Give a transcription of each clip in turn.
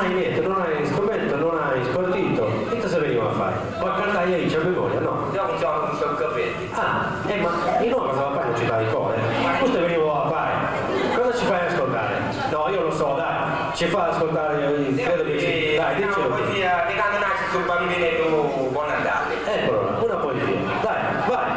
hai niente, non hai strumento, non hai spartito, che cosa venivo a fare? Ma cantare io, c'è memoria, no? Io non so come sono capelli. Ma io no cosa va a fare, non ci dà il cuore. Questo venivo a fare. Cosa ci fai ascoltare? No, io lo so, dai, ci fa ascoltare, credo che ci... Dai, dicelo. Una poesia di quando nasce sul bambinetto Buon Natale. Eccolo là, una poesia. Dai, vai.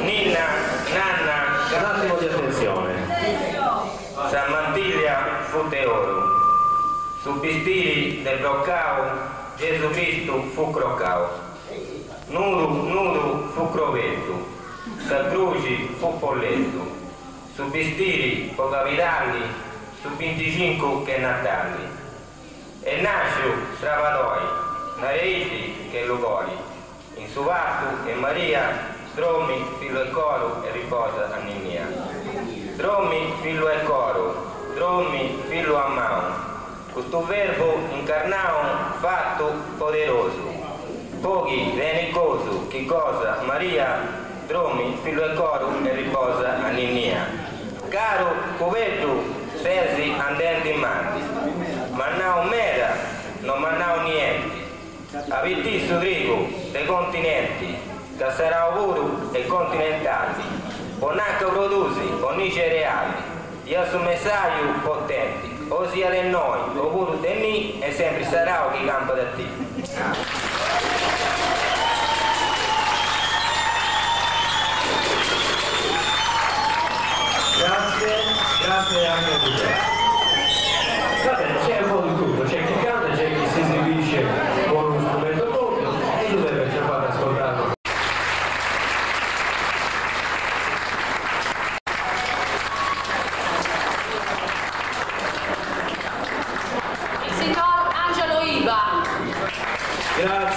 Ninna, nanna, Un attimo di attenzione. San Mantiglia fu de oro. Su bistiri del bloccao Gesù Cristo fu croccao. Nudo fu crovetto. Sa croci fu polletto. Su bistiri po capitalli, su 25 che Natali. E nasce Stravadoi, Nareiti che Lugoli. In su Vartu e Maria Dromi, figlio e coro e riposa a Ninnia. Dromi, figlio e coro, Dromi, figlio a Mao. Questo verbo incarnao fatto poderoso. Pochi, venicoso, che cosa? Maria, Dromi, figlio e coro e riposa a Ninnia. Caro, covetto, sesi andenti in mandi. Mannao mera, non mannao niente. Aviti su rigo dei continenti. Che sarà puro e continentali, bonacca produsi, ogni cereali, io sono messaggio potenti, ossia di noi, oppure di me, e sempre sarà chi campa da te. Grazie anche a tutti. Vabbè, c'è un po' di tutto, c'è chi canta, c'è chi si esibisce con uno strumento doppio, e Giuseppe ci ha fatto ascoltare.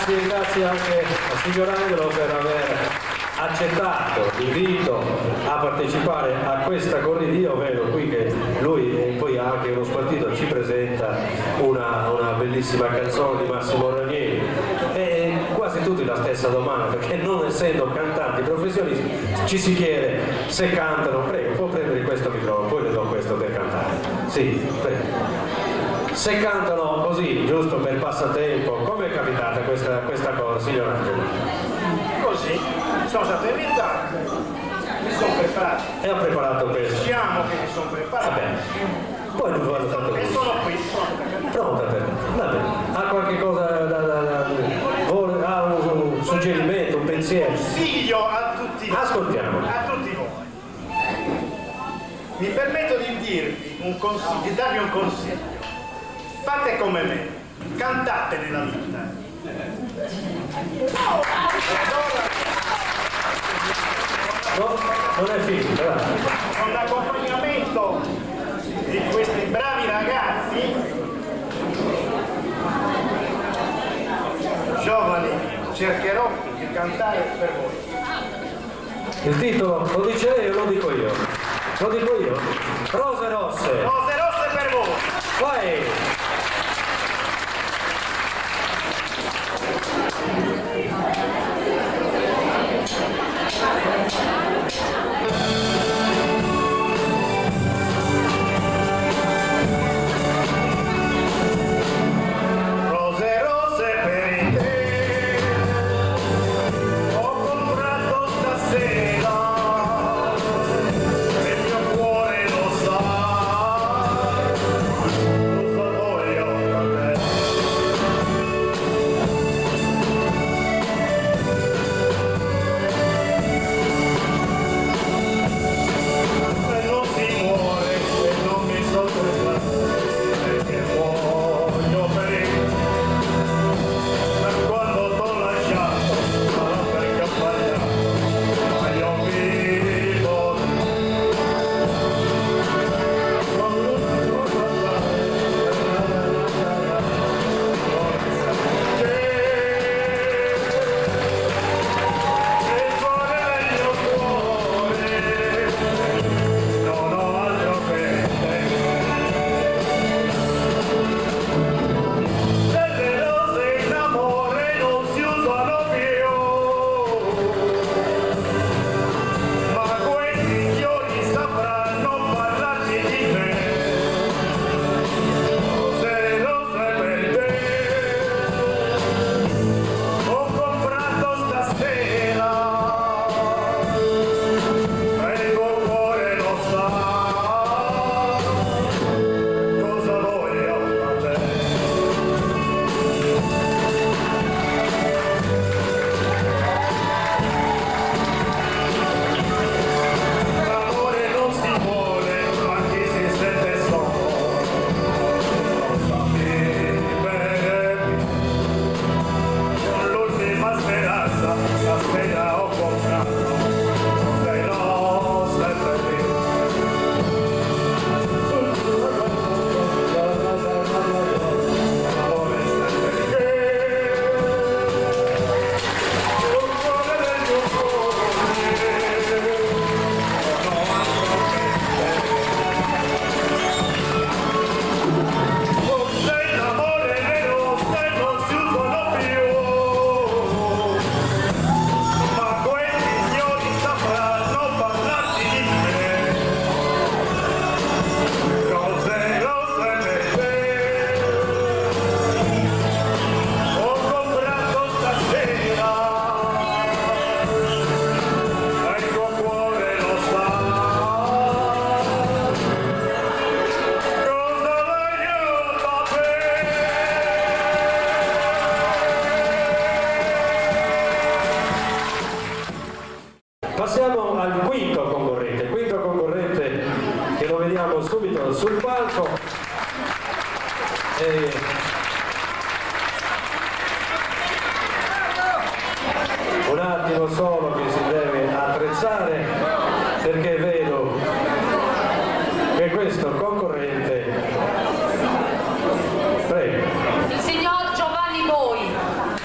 Grazie anche al signor Angelo per aver accettato l'invito a partecipare a questa corridia, ovvero qui che lui e poi anche uno spartito ci presenta una bellissima canzone di Massimo Ranieri, e quasi tutti la stessa domanda, perché non essendo cantanti professionisti ci si chiede se cantano. Prego, può prendere questo microfono, poi le do questo per cantare. Sì, prego. Se cantano così, giusto per passatempo, come è capitata questa cosa, signor Angelo? Così, sono stato invitato, mi sono preparato. E ha preparato questo? Diciamo che mi sono preparato. Va bene. Poi non vado tanto E sono qui, pronta per... Va bene. Ha qualche cosa ha un suggerimento, un pensiero? Consiglio a tutti voi. Ascoltiamo. A tutti voi. Mi permetto di dirvi di darvi un consiglio. Fate come me, cantate nella vita. No, non è finita, dai. Con l'accompagnamento di questi bravi ragazzi, giovani, cercherò di cantare per voi. Il titolo lo dice lei o lo dico io? Lo dico io? Rose rosse. Rose rosse per voi. Vai! Rose rosse per te, ho comprato stasera, il mio cuore lo sa, cosa vuoi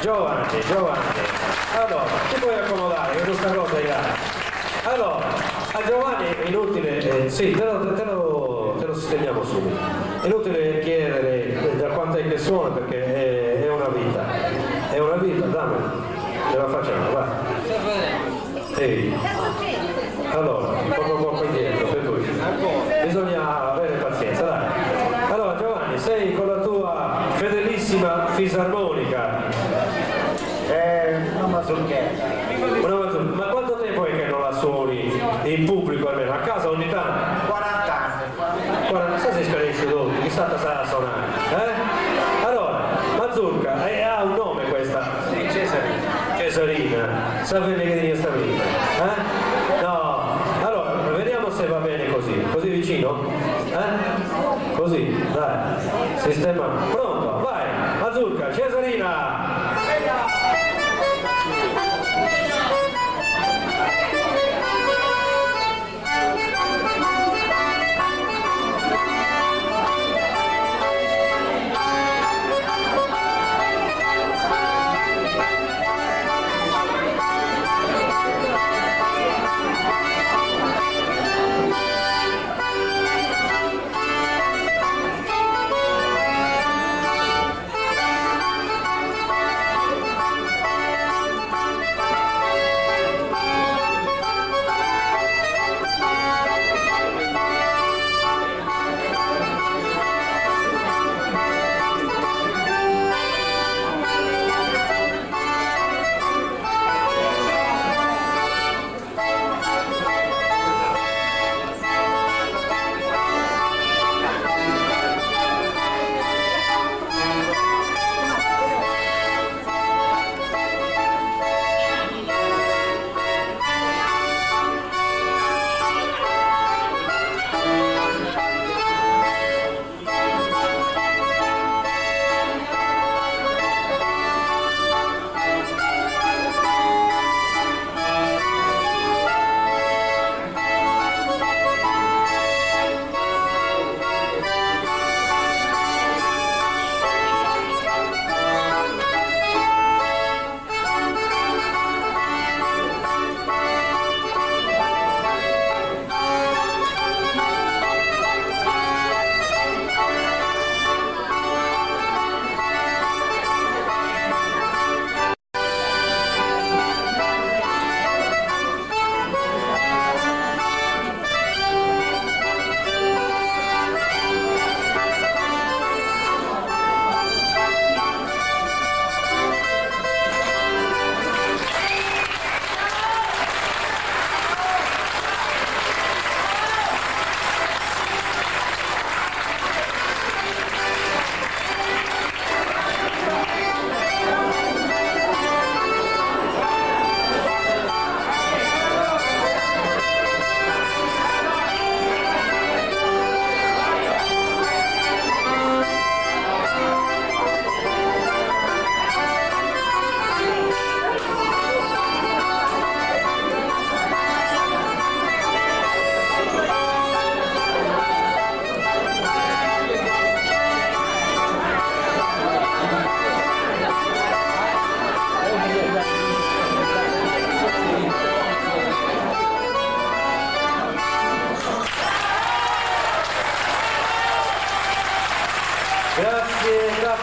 Giovanni, allora ti puoi accomodare che questa cosa è là. Allora, a Giovanni è inutile, sì, te lo sistemiamo subito, è inutile chiedere da quanto è che suona perché è una vita, dammi, ce la facciamo, vai. Ehi. Allora, torno un po' indietro per lui. Bisogna avere pazienza, dai. Allora Giovanni, sei con la tua fedelissima fisarmonica. Una mazurchetta. Ma quanto tempo è che non la suoni in pubblico almeno? A casa ogni tanto? 40 anni. 40, sai se scarisce tutti, chissà che sarà a suonare. Allora, mazurka, ha un nome questa? Sì, Cesarina. Sapete che di sta vita? No. Allora, vediamo se va bene così. Così vicino? Così, dai. Sistema. Pronto, vai. Mazurka, Cesarina.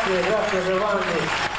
Grazie Giovanni.